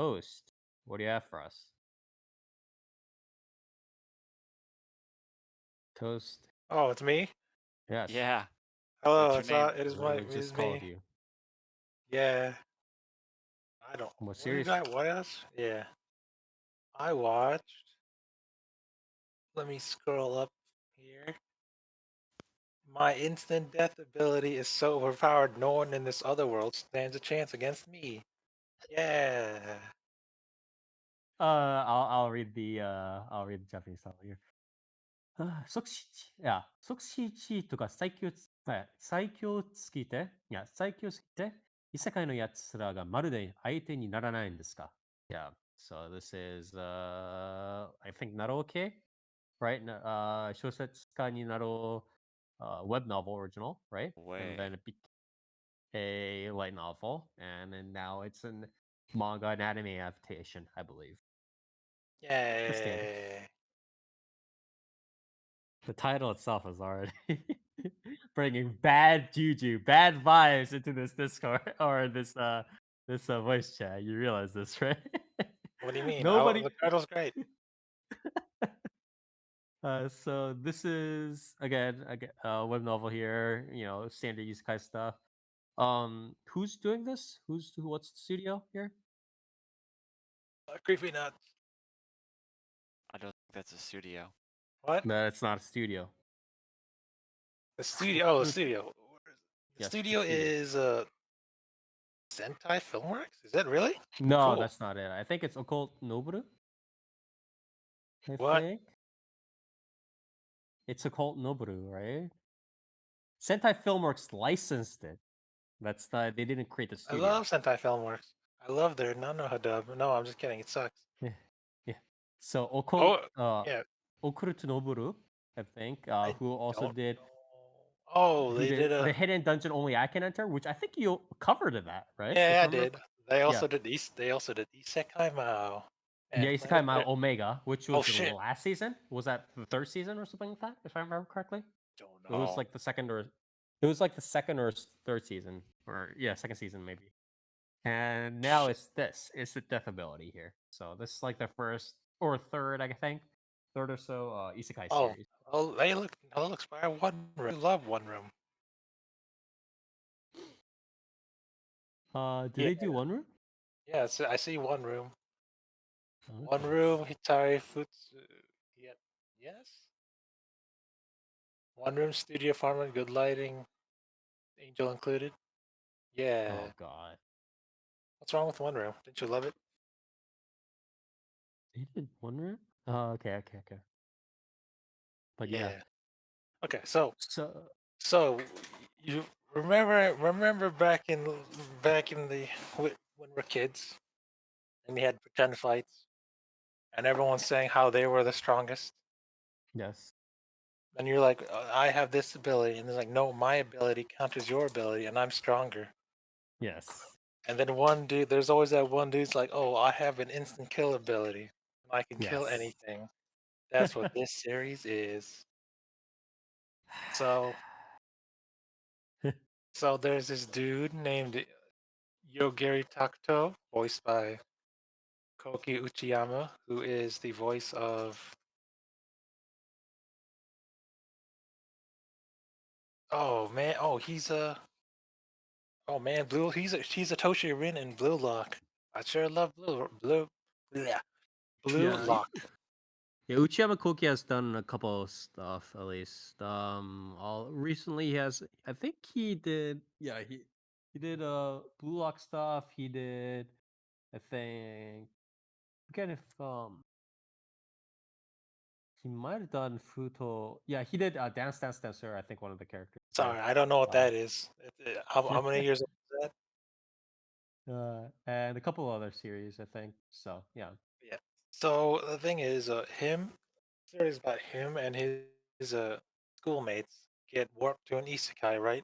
host. What do you have for us? Toast. Oh, it's me. Yes. Yeah. Hello, What's your name? it is Literally it just is called me. you. Yeah. I don't. What What did series? I? What else? Yeah. I watched. Let me scroll up here. My instant death ability is so overpowered. No one in this other world stands a chance against me. Yeah. I'll read the Japanese title here. Sokushi Cheat が最強すぎて、異世界のやつらがまるで相手にならないんですか? Yeah. So this is I think Naruto, right? 小説家になろう web novel original, right? And then Way. it became a light novel, and then now it's an manga and anime adaptation, I believe. The standard. Yay. The title itself is already bringing bad juju, bad vibes into this Discord or this voice chat. You realize this, right? What do you mean? Nobody. The title's great. So this is again a web novel here. You know, standard isekai stuff. Who's doing this? What's the studio here? Creepy nuts. I don't think that's a studio. What? No, it's not a studio. The studio. Oh, the Fruit- studio. The Yes, the studio studio. is Sentai Filmworks. Is that really No, cool? that's not it. I think it's Occult Noboru. I What? think it's Occult Noboru, right? Sentai Filmworks licensed it. They didn't create the I studio. love Sentai Filmworks. I love their Nanoha dub. No, I'm just kidding. It sucks. Yeah. Yeah. So Oh, yeah. Occult Noboru, I think, I who also don't did know. Oh, who they did did a. the Hidden Dungeon Only I Can Enter, which I think you covered in that, right? If Yeah, I I remember. did. They Yeah. also did these. They also did Isekai Mao Yeah, and Isekai Planet. Mile Omega, which Oh was the shit! last season. Was that the third season or something like that, if I remember correctly? Don't It was know. like the second or it was like the second or third season, or yeah, second season maybe. And now Shit. it's this. It's the death ability here. So this is like the first or third, I think, third or so isekai Oh, series. oh, they look. Oh, looks by One Room. I love One Room. Do Yeah, they do One Room? yeah. I see One Room. One Okay. Room. Hitari Futsu. Yeah. Yes. One Room Studio Apartment. Good lighting. Angel included. Oh Yeah. God, What's wrong with One Room? Didn't you love it? they did One Room. Oh, okay. But yeah, Yeah. Okay. So so So you remember back in the when we're kids and we had pretend fights and everyone's saying how they were the strongest yes, and you're like I have this ability and they're like no my ability counters your ability and I'm stronger yes. and then one dude there's always that one dude's like oh I have an instant kill ability and I can kill Yes. anything. That's what this series is. So so there's this dude named Yogiri Takuto voiced by Koki Uchiyama, who is the voice of oh man, oh man, Blue he's a Toshi Rin in Blue Lock. I sure love yeah, Blue Yeah, Lock. yeah. Uchiyama Koki has done a couple of stuff at least. All recently he has. I think he did. Yeah, he did Blue Lock stuff. He did. I think. Forget if he might have done Futo. Yeah, he did Dance Dance Dancer. I think one of the characters Sorry, there. I don't know what Uh, that is. How many years old is that? and a couple other series, I think. So yeah. Yeah. So the thing is, series about him and his schoolmates get warped to an isekai, right?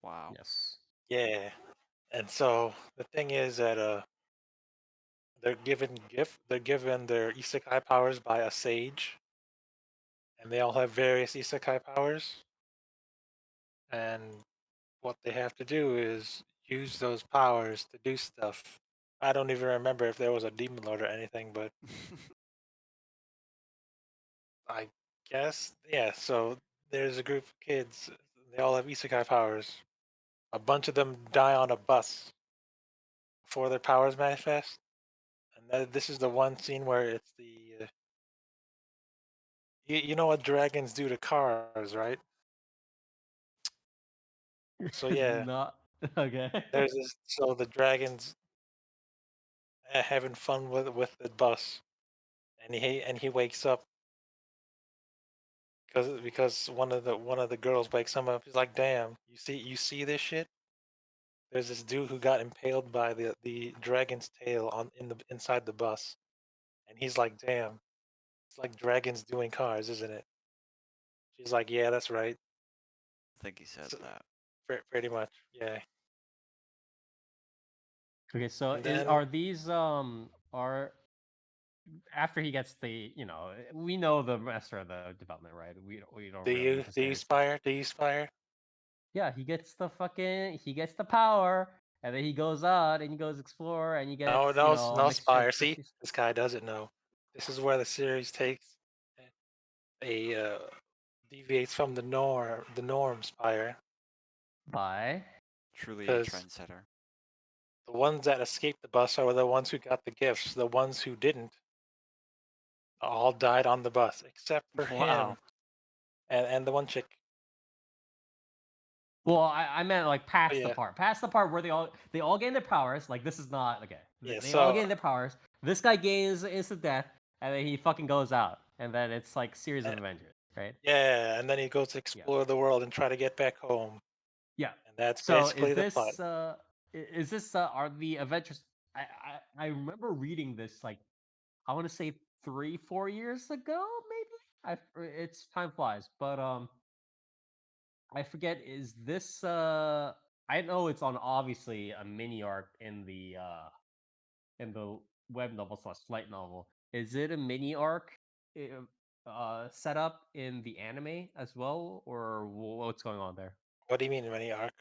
Wow. Yes. Yeah. And so the thing is that they're given their isekai powers by a sage, and they all have various isekai powers. And what they have to do is use those powers to do stuff. I don't even remember if there was a demon lord or anything, but I guess yeah. So there's a group of kids. They all have isekai powers. A bunch of them die on a bus before their powers manifest, and this is the one scene where it's the you know what dragons do to cars, right? So yeah, Not okay. there's this. So the dragons having fun with the bus, and he wakes up because one of the girls wakes him up. He's like, "Damn, you see this shit? There's this dude who got impaled by the dragon's tail inside the bus, and he's like, damn, it's like dragons doing cars, isn't it?" She's like, "Yeah, that's right." I think he said So, that. pretty much, yeah. Okay, so And then are these are after he gets the we know the rest of the development, right? We don't do really you need to do say you this. spire? Do you spire? Yeah, he gets the power, and then he goes out and he goes explore, and he No, gets no, a no mixture of spire. See, species. this guy doesn't know. This is where the series takes a deviates from the norm spire, By Truly a because trendsetter. the ones that escaped the bus are the ones who got the gifts. The ones who didn't all died on the bus, except for him Wow. and the one chick. well, I meant like But yeah, past the part where they all gain their powers. Like this is not okay. yeah. They all So gain their powers. This guy gains instant death, and then he fucking goes out, and then it's like series uh, of Avengers, right? yeah, and then he goes to Yeah. explore the world and try to get back home, Yeah. and that's So basically the plot. is this are the Avengers? I remember reading this like I want to say 3-4 years ago, maybe. It's time flies, but I forget. Is this I know it's on obviously a mini arc in the web novel slash light novel. Is it a mini arc set up in the anime as well, or what's going on there? What do you mean mini arc?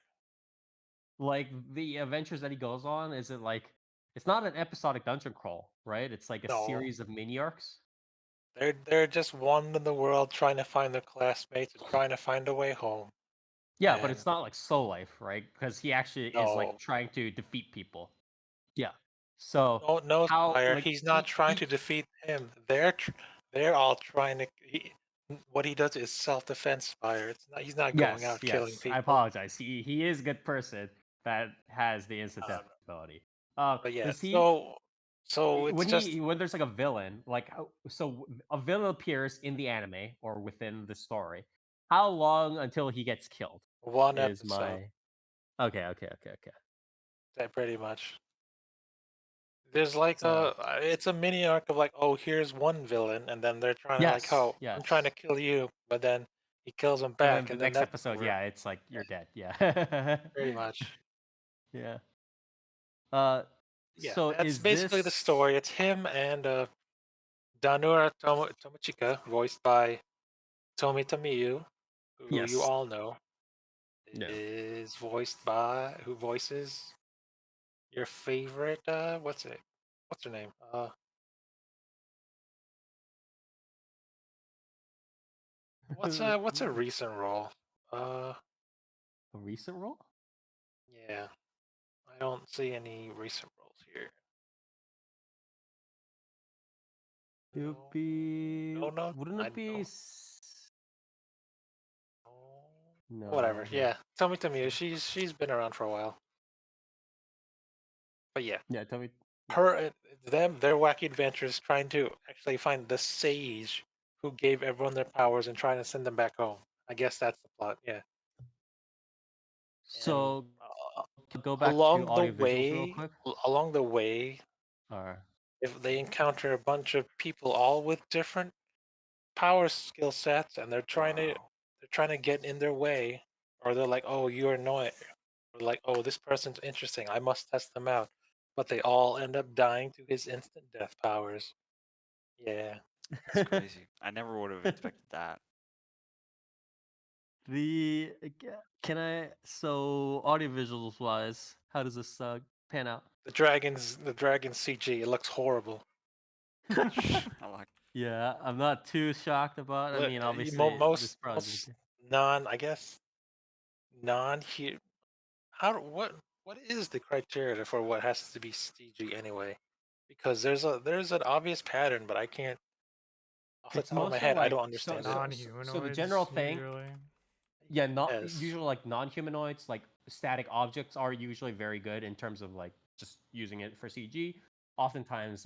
Like the adventures that he goes on, is it like it's not an episodic dungeon crawl, right? It's like a No, series of mini arcs. they're just wandering the world trying to find their classmates and trying to find a way home. Yeah, but And it's not like Soul Life, right? Because he actually is like no, trying to defeat people. Yeah. So no how Spire. like He's not trying to defeat him. They're all trying to. What he does is self defense. Spire. It's not. He's not going yes, out killing yes. I people. apologize. He is a good person that has the instant death Um, ability. but yeah, Does he so it's just when there's like a villain, like a villain appears in the anime or within the story, how long until he gets killed one is episode. my okay. That pretty much. There's like So it's a mini arc of like, oh, here's one villain, and then they're trying to like, yes, oh, I'm trying to yes. kill you, but then he kills him And then back, the and then next that's episode, over. yeah, it's like Yeah, you're dead. Yeah. pretty much. Yeah. Uh Yeah, so that's is basically the this story. It's him and Danura Tomochika, voiced by Tomi Tamiyu, who you yes. all know, No. is voiced by who voices your favorite. What's it? What's her name? What's a recent role? Uh, A recent role? yeah, I don't see any recent roles here. It would No, be no, wouldn't I it be don't. Whatever. no, no. Yeah, Tomi Tamiyu. She's been around for a while, but yeah, Yeah, tell me. Yeah. their wacky adventures trying to actually find the sage who gave everyone their powers and trying to send them back home. I guess that's the plot. Yeah, and So go back to along the audiovisuals real way, quick. along the way, Or if they encounter a bunch of people all with different power skill sets, and they're trying to get in their way, or they're like, oh, you're annoying, or like, oh, this person's interesting, I must test them out, but they all end up dying to his instant death powers. Yeah. That's crazy. I never would have expected that. Can I so audiovisuals wise, how does this pan out? The dragon's CG. It looks horrible. I like. Yeah, I'm not too shocked about. I mean, obviously, this probably. Most non, I guess, non here. What is the criteria for what has to be CG anyway? Because there's an obvious pattern, but I can't off the It's top of my mostly head. I like don't understand it. so the general Non-humanoids thing, usually. yeah, not Yes. usually like non-humanoids, like static objects are usually very good in terms of like just using it for CG. Oftentimes,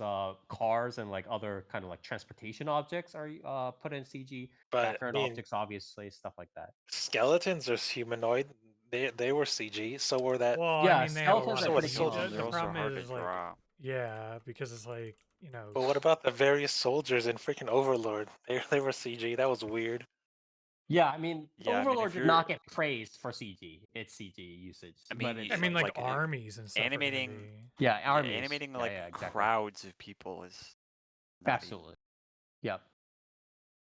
cars and like other kind of like transportation objects are put in CG. But I Background mean, objects, obviously, stuff like that. skeletons are humanoid. They were CG. So were that. Well, I Yeah, mean, they have a skeletons lot So are of were pretty the CG. soldiers. The They're also problem hard is to like, draw. yeah, because it's like, But what about the various soldiers in freaking Overlord? They were CG. That was weird. Yeah, I mean, Yeah, I mean, Overlord if did you're, not get praised for CG. It's CG usage, I but mean, it's I mean, like like armies and stuff are gonna animating, be. yeah, yeah, armies. animating Yeah, like yeah, exactly. crowds of people is nutty. Absolutely. Yep.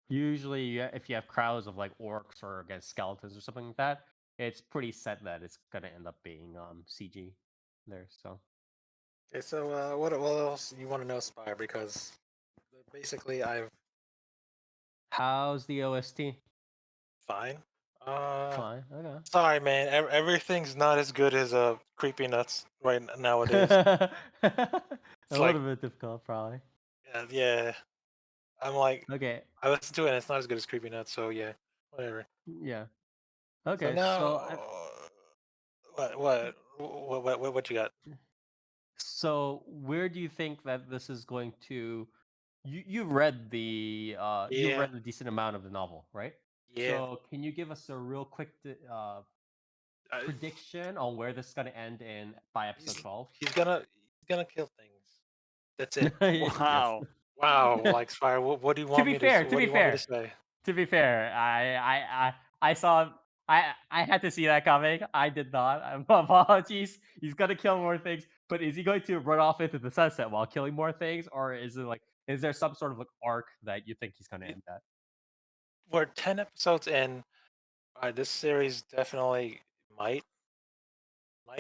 Usually, if you have crowds of like orcs or against skeletons or something like that, it's pretty set that it's gonna end up being CG there. So Okay, so what else you want to know, Spire? Because basically I've how's the OST? fine. Fine. Okay. Sorry, man. Everything's not as good as Creepy Nuts nowadays. A It's like, little bit difficult, probably. yeah. I'm like, Okay. I listened to it, and it's not as good as Creepy Nuts. So yeah, whatever. Yeah. So Okay. now, So what you got? where do you think that this is going to? You read you Yeah, read a decent amount of the novel, right? yeah. So can you give us a real quick Uh, prediction on where this is going to end in by episode 12? he's gonna kill things. That's it. Yes. Wow. Wow, like Spire. What do you To want be me to? fair, What do you want me to say? to be fair, I saw I had to see that coming. I did not. Apologies. He's gonna kill more things, but is he going to run off into the sunset while killing more things, or is it like is there some sort of like arc that you think he's gonna end at? We're 10 episodes in. This series definitely might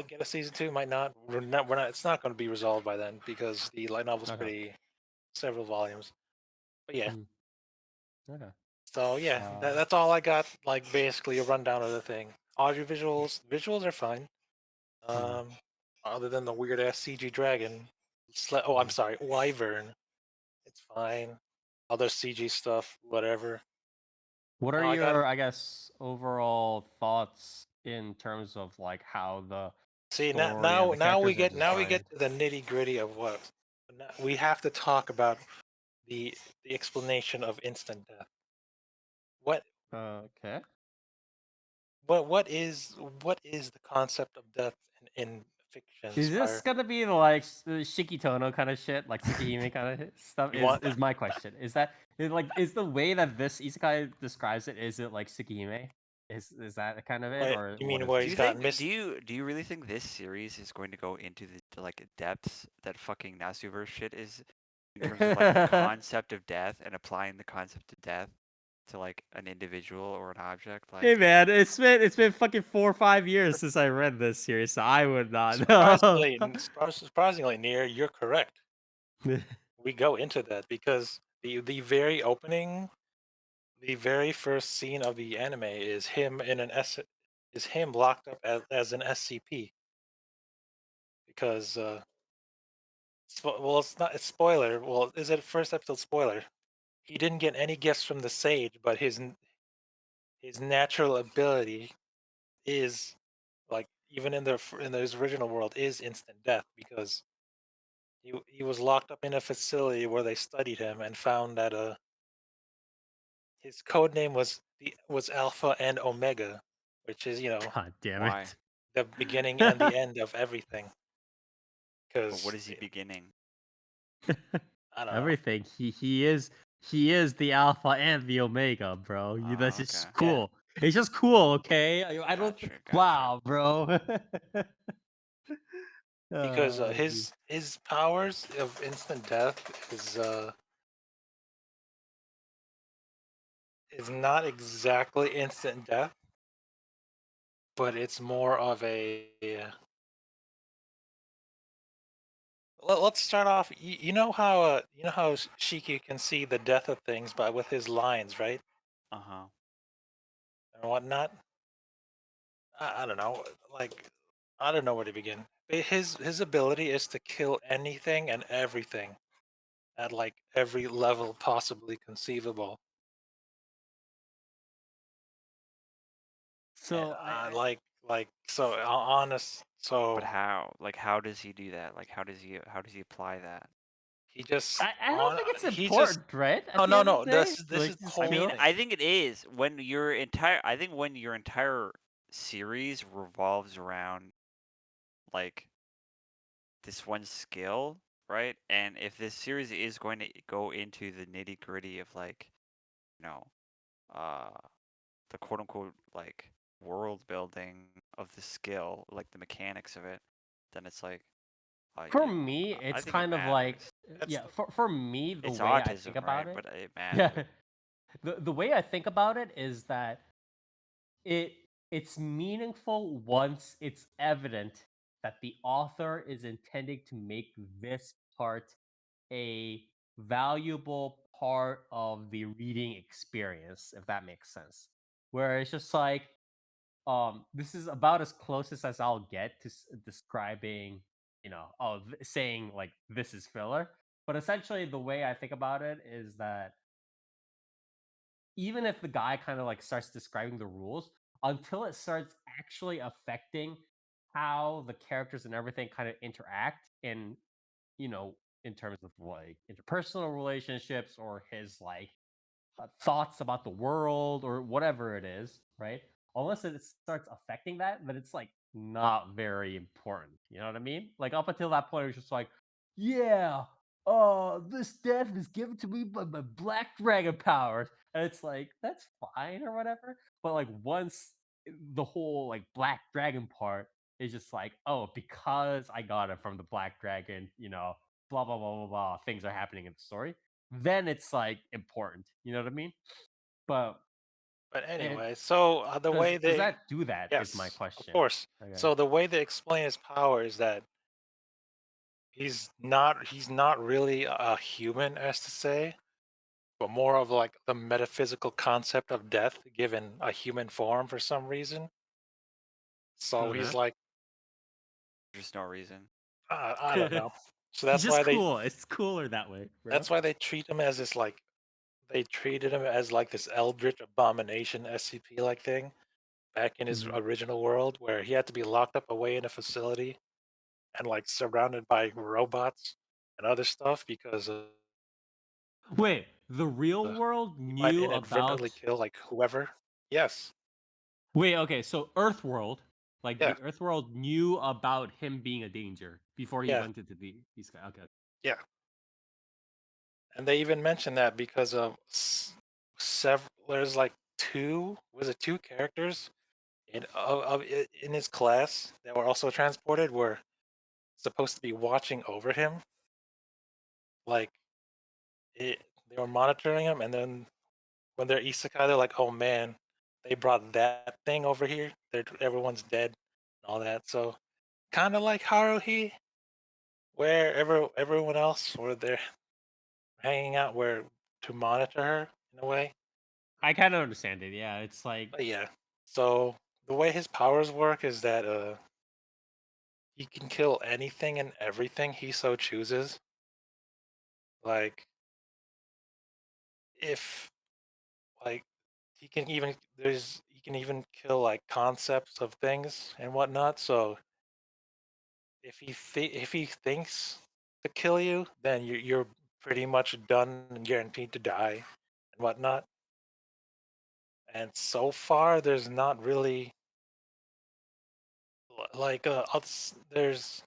get a season 2. Might not. We're not. We're not. It's not going to be resolved by then because the light novel's Okay. pretty several volumes. But yeah. Mm. Okay. So yeah, Uh, that's all I got. Like basically a rundown of the thing. Audio visuals are fine. Hmm. Other than the weird ass CG dragon. I'm Mhm. sorry, wyvern. It's fine. Other CG stuff, whatever. What are I got your, I guess, overall thoughts in terms of like how the see story and the now characters are we designed? get to the nitty gritty of what we have to talk about the explanation of instant death. What Okay. what is the concept of death in fiction, Is this Spire? gonna be like Shikitono kind of shit, like Tsukihime kind of stuff? You want Is my question? Is the way that this isekai describes it? Is it like Tsukihime? Is that kind of it, what or you what mean is where Do it? he's you got think? missed? Do you really think this series is going to go into the like depths that fucking Nasuverse shit is, in terms of like the concept of death and applying the concept of death to like an individual or an object? Hey Like, man, it's been fucking 4 or 5 years since I read this series, so I would not know. Surprisingly near, you're correct. We go into that because the very opening, the very first scene of the anime is him in is him locked up as an SCP because well, it's not, it's spoiler. Well, is it first episode spoiler? He didn't get any gifts from the sage, but his natural ability is like even in his original world is instant death because he was locked up in a facility where they studied him and found that his code name was Alpha and Omega, which is God damn why? it. the beginning and the end of everything. But what Because is he beginning? I don't know. Everything. He is the alpha and the omega, bro. That's Oh, just okay. Yeah, cool. It's just cool, okay? I don't. Gotcha. Wow, bro. because Geez. his powers of instant death is not exactly instant death, but it's more of a let's start off. You know how Shiki can see the death of things by with his lines, right, Uh-huh. and whatnot. I don't know, like I don't know where to begin. His ability is to kill anything and everything at like every level possibly conceivable. And So like so honest. So But how? Like, how does he do that? Like, how does he apply that? he just I don't think it's he just important, right? At no the no end of no. the day, This like is the just I whole mean, kill. thing. I think it is when I think when your entire series revolves around like this one skill, right? And if this series is going to go into the nitty gritty of like, you know, uh, the quote unquote like world building of the skill, like the mechanics of it, then it's like, For me, I it's think it kind of like matters. That's yeah. For me, the It's way I think autism, right? about it, But it yeah, matters. the way I think about it is that it it's meaningful once it's evident that the author is intending to make this part a valuable part of the reading experience, if that makes sense. Where it's just like, this is about as closest as I'll get to describing, saying like this is filler. But essentially, the way I think about it is that even if the guy kind of like starts describing the rules, until it starts actually affecting how the characters and everything kind of interact in, you know, in terms of like interpersonal relationships or his like thoughts about the world or whatever it is, right? Unless it starts affecting that, then it's like not very important. You know what I mean? Like up until that point, it was just like, yeah, this death is given to me by my black dragon powers. And it's like, that's fine or whatever. But like once the whole like black dragon part is just like, oh, because I got it from the black dragon, blah blah blah blah blah, things are happening in the story, then it's like important. You know what I mean? But but it anyway. So the way does they that do that is my yes, of question. course. Okay. So the way they explain his power is that he's not really a human, as to say, but more of like the metaphysical concept of death given a human form for some reason. So he's Uh-huh. like, There's no reason. I don't know. So It's just cool. It's cooler that way, bro. that's why they treat him as this like they treated him as like this eldritch abomination SCP like thing back in his Mhm. original world where he had to be locked up away in a facility and like surrounded by robots and other stuff because Wait, the real world he might knew inadvertently about. kill like whoever. Yes. Wait, okay, so Earth world, like Yeah. the Earth world knew about him being a danger before he Yeah. went into these guys. Okay. Yeah. And they even mentioned that because of several. There's like two. Was it two characters in his class that were also transported? Were supposed to be watching over him. Like they were monitoring him, and then when they're isekai, they're like, "Oh man, they brought that thing over here. Everyone's dead, and all that." So kind of like Haruhi, where everyone else were there hanging out where to monitor her in a way. I kind of understand it. Yeah, it's like But yeah, so the way his powers work is that he can kill anything and everything he so chooses. Like if like he can even kill like concepts of things and whatnot. So if he thinks to kill you, then you're pretty much done and guaranteed to die and whatnot. And so far, there's not really like there's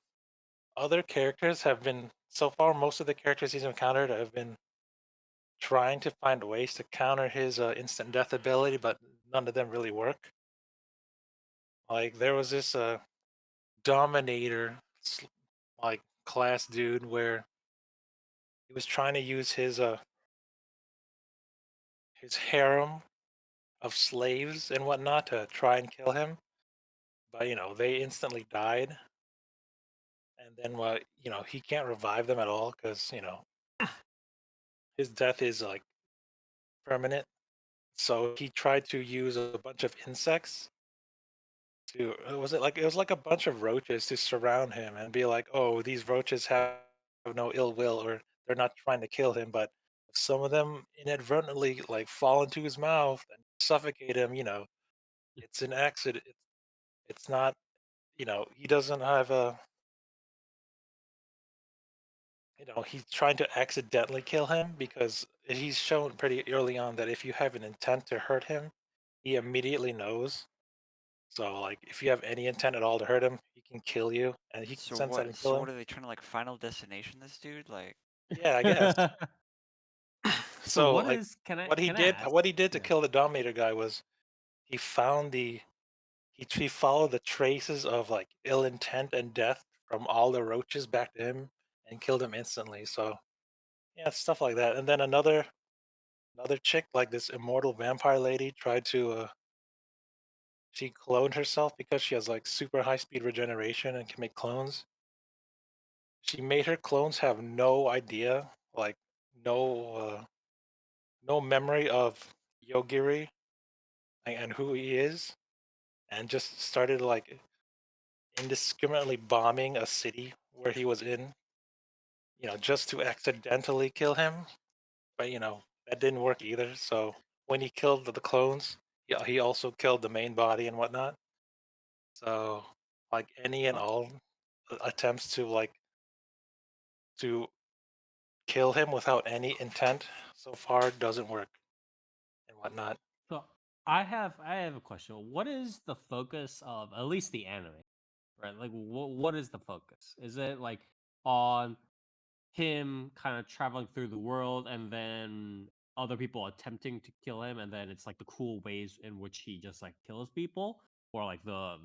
other characters have been so far. Most of the characters he's encountered have been trying to find ways to counter his instant death ability, but none of them really work. Like there was this dominator like class dude where he was trying to use his harem of slaves and whatnot to try and kill him, but they instantly died. And and then he can't revive them at all because his death is like permanent. So he tried to use a bunch of insects to it was like a bunch of roaches to surround him and be like, oh, these roaches have no ill will or they're not trying to kill him, but if some of them inadvertently like fall into his mouth and suffocate him, it's an accident. It's not, he doesn't have he's trying to accidentally kill him because he's shown pretty early on that if you have an intent to hurt him, he immediately knows. So, like, if you have any intent at all to hurt him, he can kill you, and he can So sense that what? and So kill what him. are they trying to like Final Destination this dude? Like, Yeah, I guess. So So, what like, is can I what he can I did, ask? what he did to Yeah. kill the Dominator guy was he found he followed the traces of like ill intent and death from all the roaches back to him and killed him instantly. So, yeah, stuff like that. And then another chick, like this immortal vampire lady, tried to she cloned herself because she has like super high speed regeneration and can make clones. She made her clones have no idea, like no no memory of Yogiri and who he is, and just started like indiscriminately bombing a city where he was in, just to accidentally kill him. But that didn't work either. So when he killed the clones, he also killed the main body and whatnot. So like any and Uh, all attempts to kill him without any intent so far doesn't work and whatnot. so I have a question. What is the focus of at least the anime? Right? Like what is the focus? Is it like on him kind of traveling through the world and then other people attempting to kill him and then it's like the cool ways in which he just like kills people or like the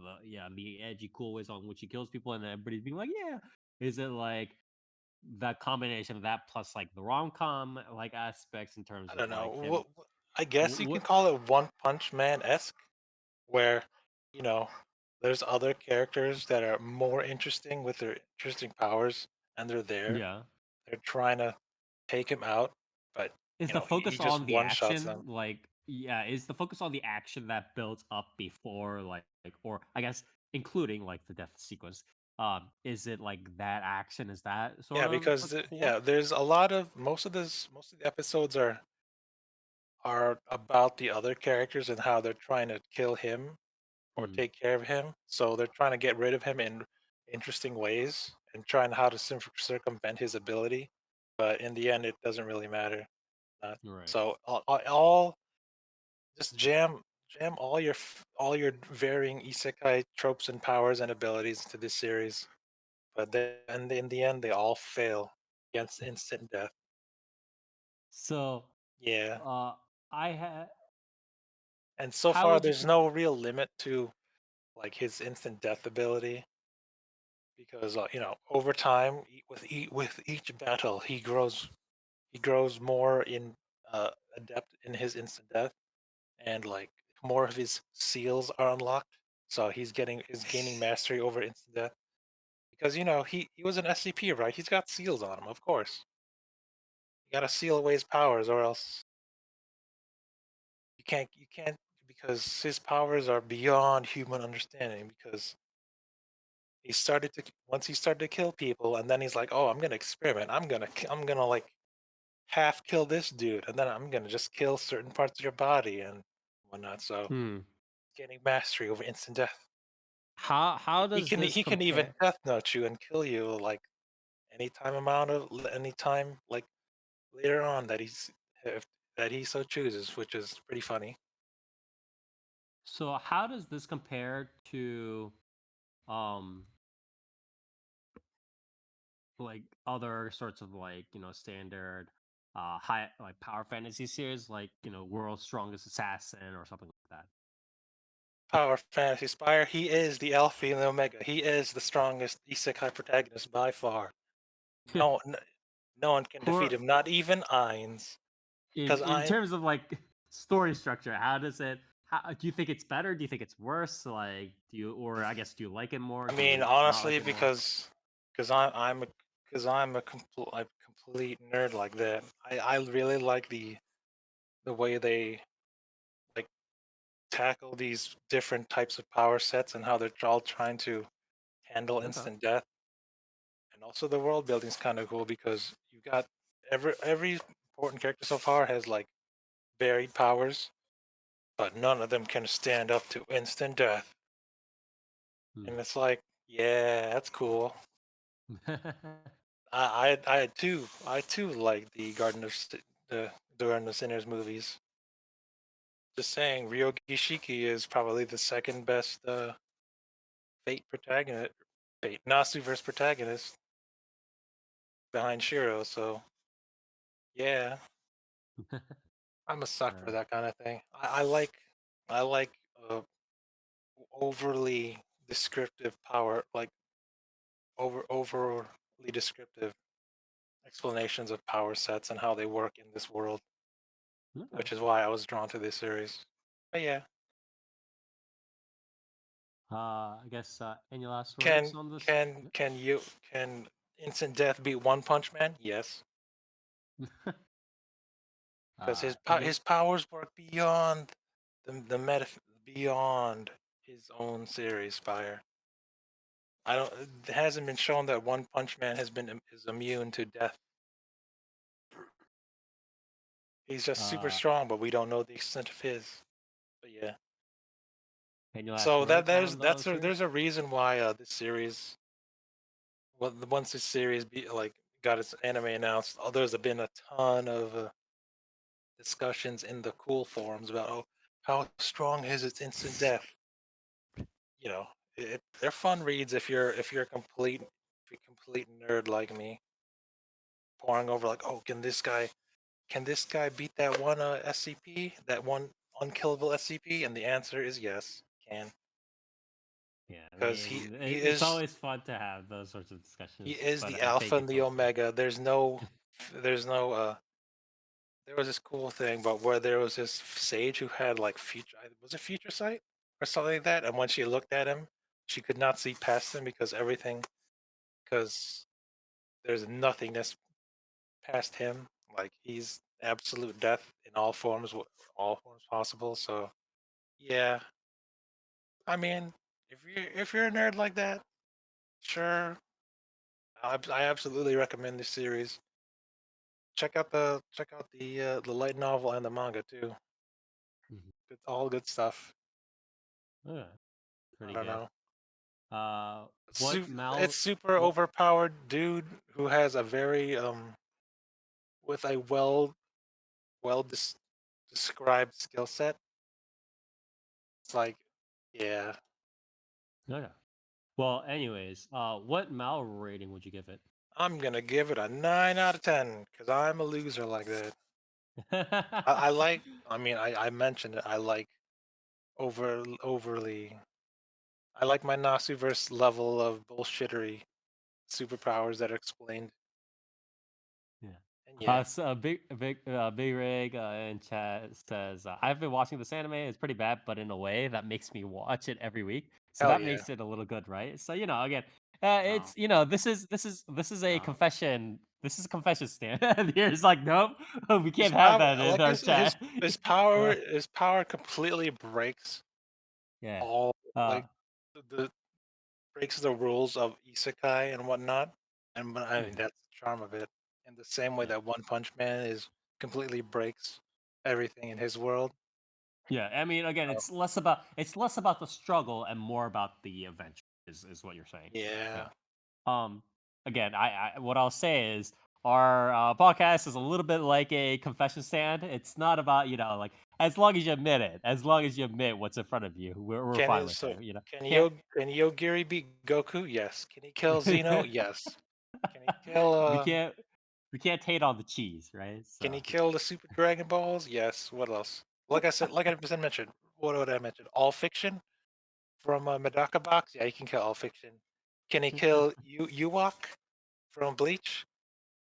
edgy cool ways on which he kills people and then everybody's being like yeah, is it like that combination of that plus like the rom-com like aspects in terms I of don't know. like him I guess you can what call it One Punch Man esque, where you know there's other characters that are more interesting with their interesting powers, and they're there. yeah, They're trying to take him out, but is the he focus just on the one shots action them. like yeah, is the focus on the action that builds up before like or I guess including like the death sequence, is it like that action is that Yeah, sort of because the core? there's a lot of most of the episodes are about the other characters and how they're trying to kill him or Hmm, take care of him. So they're trying to get rid of him in interesting ways and trying how to circumvent his ability. But in the end, it doesn't really matter. right. So all just jam all your varying isekai tropes and powers and abilities into this series. But then in the end, they all fail against instant death. So Yeah. uh I had And so how far, would you there's no real limit to like his instant death ability because over time with each battle he grows more in adept in his instant death and like more of his seals are unlocked so he's gaining mastery over instant death because he was an SCP, right? He's got seals on him, of course. You gotta seal away his powers or else you can't because his powers are beyond human understanding because once he started to kill people and then he's like, oh, I'm gonna experiment, I'm gonna like half kill this dude and then I'm gonna just kill certain parts of your body and whatnot. So hmm getting mastery over instant death. how He does can this he can even compare? death note you and kill you like anytime like later on if, that he so chooses, which is pretty funny. So how does this compare to um like other sorts of like standard high like power fantasy series like world's strongest assassin or something like that? Power Fantasy Spire, he is the Alpha and the Omega. He is the strongest isekai protagonist by far. No, no, no one can defeat For him, not even Ainz. Because in Ainz, terms of like story structure, how does it how do you think it's better, do you think it's worse, like do you or I guess do you like it more, I do mean, you not like honestly, it more? because I'm a complete nerd like that. I really like the way they like tackle these different types of power sets and how they're all trying to handle Okay. instant death. And also the world building is kind of cool because you got every important character so far has like varied powers, but none of them can stand up to instant death. Hmm. And it's like, yeah, that's cool. I too like the the Garden of Sinners movies. Just saying, Ryogi Shiki is probably the second best Fate protagonist, Fate Nasuverse protagonist behind Shiro. So yeah, I'm a suck for Alright. that kind of thing. I like overly descriptive power, like overly descriptive explanations of power sets and how they work in this world, Okay. which is why I was drawn to this series. But yeah, I guess any last words on this? can instant death beat One Punch Man? Yes, because Any his powers work beyond the meta beyond his own series fire. I don't. It hasn't been shown that One Punch Man is immune to death. He's just super uh strong, but we don't know the extent of his. But yeah. any last So words on the series? there's a reason why this series, well, once this series got its anime announced, there's been a ton of discussions in the cool forums about how strong is its instant death. You know, they're fun reads if you're a complete nerd like me, poring over like, oh, can this guy beat that one SCP, that one unkillable SCP? And the answer is yes, can, Yeah, I because mean, it's always fun to have those sorts of he discussions, is but the I alpha think and it's the also omega. There's no there was this cool thing, but where there was this sage who had like was it future sight or something like that, and when she looked at him, she could not see past him because there's nothingness past him. Like he's absolute death in all forms possible. So yeah, I mean, if you're a nerd like that, sure, I absolutely recommend this series. Check out the light novel and the manga too. Mhm. It's all good stuff. Yeah, I pretty don't good. know. What It's Mal? super What? overpowered dude who has a very with a well described skill set. It's like, yeah, Okay. Well, anyways, what Mal rating would you give it? I'm gonna give it a 9 out of 10 because I'm a loser like that. I like. I mean, I mentioned it. I like overly. I like my Nasuverse level of bullshittery superpowers that are explained. Yeah. And yeah, So big rig in chat says I've been watching this anime. It's pretty bad, but in a way that makes me watch it every week. So hell that yeah. makes it a little good, right? So again, No, it's this is a no. confession. This is a confession stand. And here's like, nope, we His can't have power, that in like our chat. Uh, his power completely breaks yeah. all Uh, like the breaks the rules of isekai and whatnot. And I mean mhm, that's the charm of it. In the same way yeah. that One Punch Man is completely breaks everything in his world. Yeah, I mean, again, So, it's less about the struggle and more about the adventure. Is what you're saying. yeah. Yeah. Um. Again, what I'll say is our podcast is a little bit like a confession stand. It's not about like as long as you admit it, as long as you admit what's in front of you, we're Can fine his with so it. Can't. can Yogiri beat Goku? Yes. Can he kill Zeno? Yes. Can he kill we can't we can't hate on the cheese, right? can he So. kill the Super Dragon Balls? Yes. What else? Like I said mentioned. What would I mention? All Fiction from Medaka Box. Yeah, he can kill All Fiction. Can he kill Ewok from Bleach?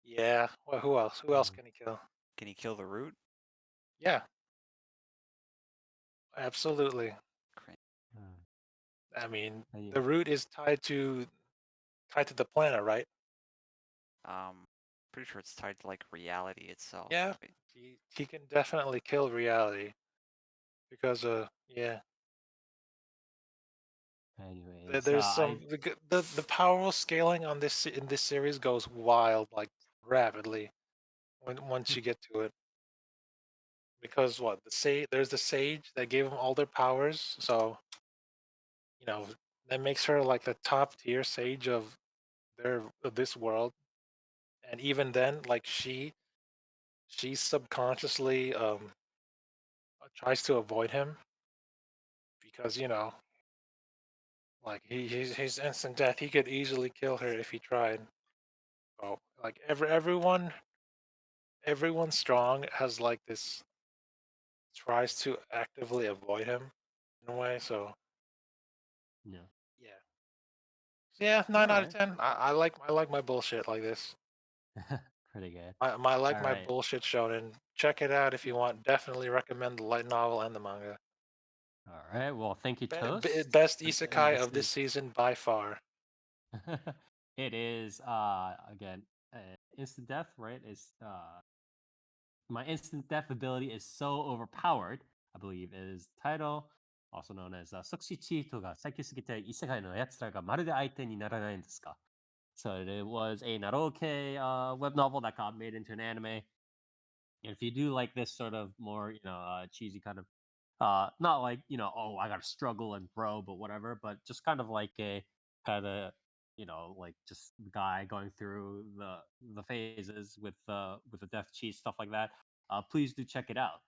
Yeah. Well, who else? Who else can he kill? Can he kill the root? Yeah, absolutely. Cra- I mean, And the root is tied to tied to the planet, right? Pretty sure it's tied to like reality itself. Yeah, Wait, he can definitely kill reality because yeah, Anyways, there's some the power scaling on this in this series goes wild like rapidly once you get to it. Because what there's the sage that gave them all their powers, so you know that makes her like the top tier sage of this world. And even then, like she subconsciously tries to avoid him because like he's instant death. He could easily kill her if he tried. So like everyone strong has like this tries to actively avoid him in a way. So no. yeah, yeah, 9 out of 10. All I like my bullshit like this. right. Pretty good. I like All my right. bullshit shonen. Check it out if you want. Definitely recommend the light novel and the manga. All right. Well, thank you, Toast. Best And isekai this of this season by far. it is again instant death, right? Is my instant death ability is so overpowered, I believe is the title, also known as Sokushi Cheat が Saikyousugite Isekai no Yatsura がまるで相手にならないんですか? So it was a Naroke web novel that got made into an anime. And if you do like this sort of more, cheesy kind of, not like, oh, I gotta struggle and grow, but whatever, but just kind of like a kind of, like just the guy going through the phases with the death cheese stuff like that. Please do check it out.